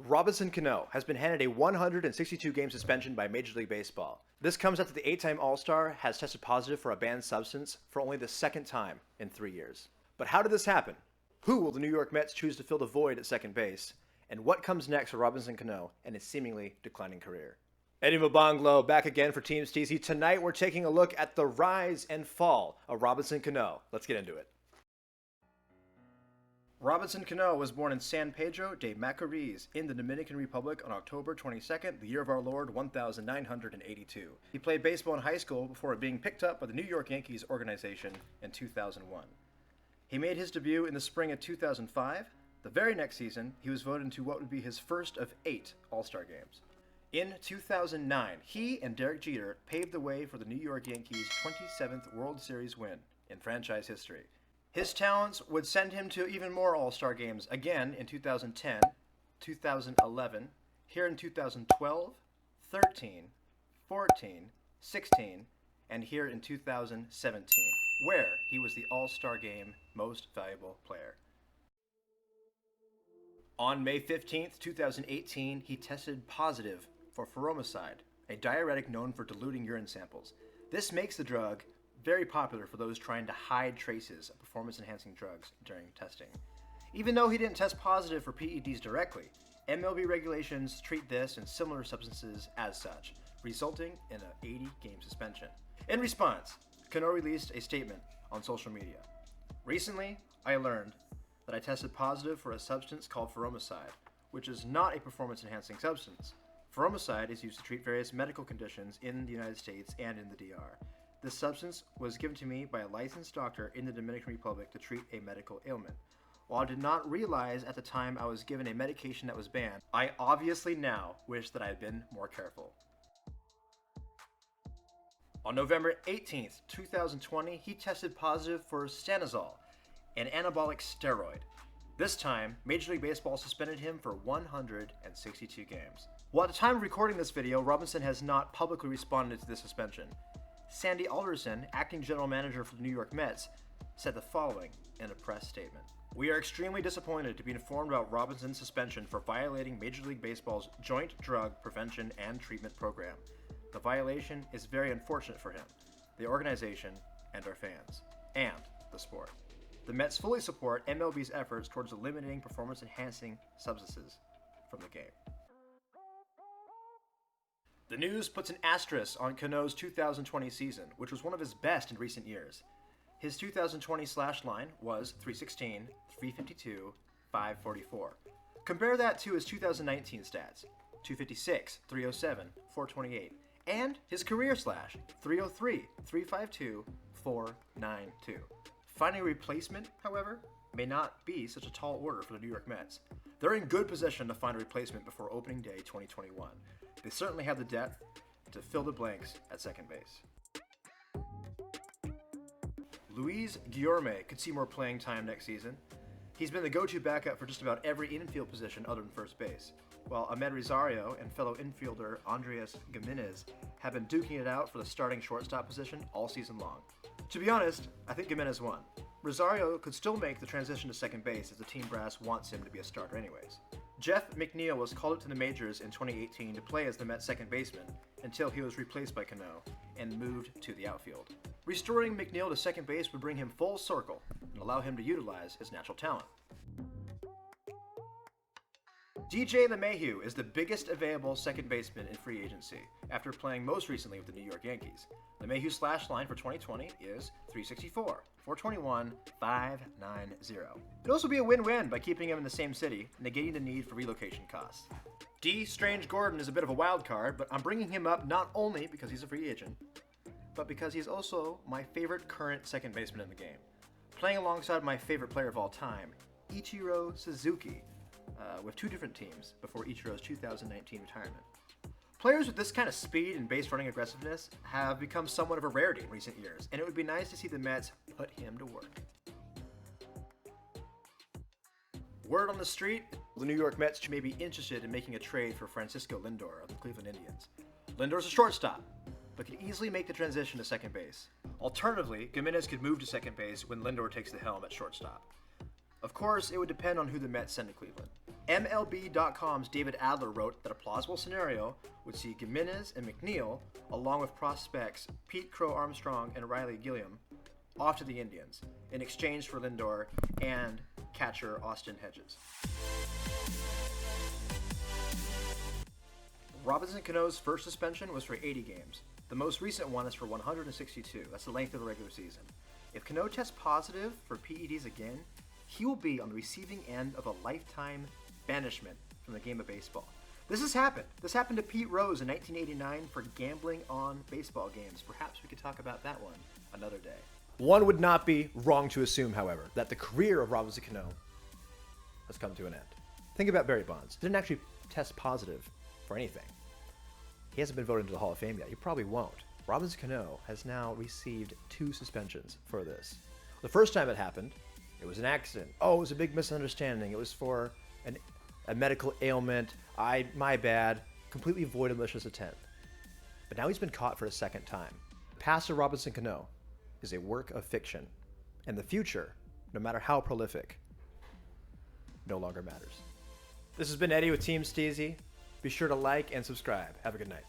Robinson Cano has been handed a 162-game suspension by Major League Baseball. This comes after the 8-time All-Star has tested positive for a banned substance for only the second time in 3 years. But how did this happen? Who will the New York Mets choose to fill the void at second base? And what comes next for Robinson Cano and his seemingly declining career? Eddie Mabonglo back again for Team Steezy. Tonight we're taking a look at the rise and fall of Robinson Cano. Let's get into it. Robinson Cano was born in San Pedro de Macorís in the Dominican Republic on October 22nd, the year of our Lord 1982. He played baseball in high school before being picked up by the New York Yankees organization in 2001. He made his debut in the spring of 2005. The very next season, he was voted into what would be his first of 8 All-Star games. In 2009, he and Derek Jeter paved the way for the New York Yankees' 27th World Series win in franchise history. His talents would send him to even more All-Star games again in 2010, 2011, here in 2012, 13, 14, 16, and here in 2017, where he was the All-Star Game Most Valuable Player. On May 15th, 2018, he tested positive for furosemide, a diuretic known for diluting urine samples. This makes the drug very popular for those trying to hide traces of performance-enhancing drugs during testing. Even though he didn't test positive for PEDs directly, MLB regulations treat this and similar substances as such, resulting in an 80-game suspension. In response, Cano released a statement on social media. Recently, I learned that I tested positive for a substance called furosemide, which is not a performance-enhancing substance. Furosemide is used to treat various medical conditions in the United States and in the DR. This substance was given to me by a licensed doctor in the Dominican Republic to treat a medical ailment. While I did not realize at the time I was given a medication that was banned, I obviously now wish that I had been more careful. On November 18th, 2020, he tested positive for stanozol, an anabolic steroid. This time, Major League Baseball suspended him for 162 games. While at the time of recording this video, Robinson has not publicly responded to this suspension. Sandy Alderson, acting general manager for the New York Mets, said the following in a press statement. We are extremely disappointed to be informed about Robinson's suspension for violating Major League Baseball's Joint Drug Prevention and Treatment Program. The violation is very unfortunate for him, the organization, and our fans, and the sport. The Mets fully support MLB's efforts towards eliminating performance-enhancing substances from the game. The news puts an asterisk on Cano's 2020 season, which was one of his best in recent years. His 2020 slash line was 316, 352, 544. Compare that to his 2019 stats, 256, 307, 428, and his career slash, 303, 352, 492. Finding a replacement, however, may not be such a tall order for the New York Mets. They're in good position to find a replacement before opening day 2021. They certainly have the depth to fill the blanks at second base. Luis Guillorme could see more playing time next season. He's been the go-to backup for just about every infield position other than first base, while Ahmed Rosario and fellow infielder Andres Gimenez have been duking it out for the starting shortstop position all season long. To be honest, I think Gimenez won. Rosario could still make the transition to second base as the team brass wants him to be a starter anyways. Jeff McNeil was called up to the majors in 2018 to play as the Mets second baseman until he was replaced by Cano and moved to the outfield. Restoring McNeil to second base would bring him full circle and allow him to utilize his natural talent. DJ LeMahieu is the biggest available second baseman in free agency after playing most recently with the New York Yankees. LeMahieu's slash line for 2020 is 364, 421, 590. It'd also be a win-win by keeping him in the same city, negating the need for relocation costs. D. Strange Gordon is a bit of a wild card, but I'm bringing him up not only because he's a free agent, but because he's also my favorite current second baseman in the game. Playing alongside my favorite player of all time, Ichiro Suzuki, with 2 different teams before Ichiro's 2019 retirement. Players with this kind of speed and base running aggressiveness have become somewhat of a rarity in recent years, and it would be nice to see the Mets put him to work. Word on the street, the New York Mets may be interested in making a trade for Francisco Lindor of the Cleveland Indians. Lindor's a shortstop, but can easily make the transition to second base. Alternatively, Gimenez could move to second base when Lindor takes the helm at shortstop. Of course, it would depend on who the Mets send to Cleveland. MLB.com's David Adler wrote that a plausible scenario would see Gimenez and McNeil, along with prospects Pete Crow Armstrong and Riley Gilliam, off to the Indians in exchange for Lindor and catcher Austin Hedges. Robinson Cano's first suspension was for 80 games. The most recent one is for 162. That's the length of the regular season. If Cano tests positive for PEDs again, he will be on the receiving end of a lifetime banishment from the game of baseball. This has happened. This happened to Pete Rose in 1989 for gambling on baseball games. Perhaps we could talk about that one another day. One would not be wrong to assume, however, that the career of Robinson Cano has come to an end. Think about Barry Bonds. Didn't actually test positive for anything. He hasn't been voted into the Hall of Fame yet. He probably won't. Robinson Cano has now received 2 suspensions for this. The first time it happened, it was an accident. Oh, it was a big misunderstanding. It was for a medical ailment. My bad. Completely void of malicious intent. But now he's been caught for a second time. The past of Robinson Cano is a work of fiction. And the future, no matter how prolific, no longer matters. This has been Eddie with Team Steezy. Be sure to like and subscribe. Have a good night.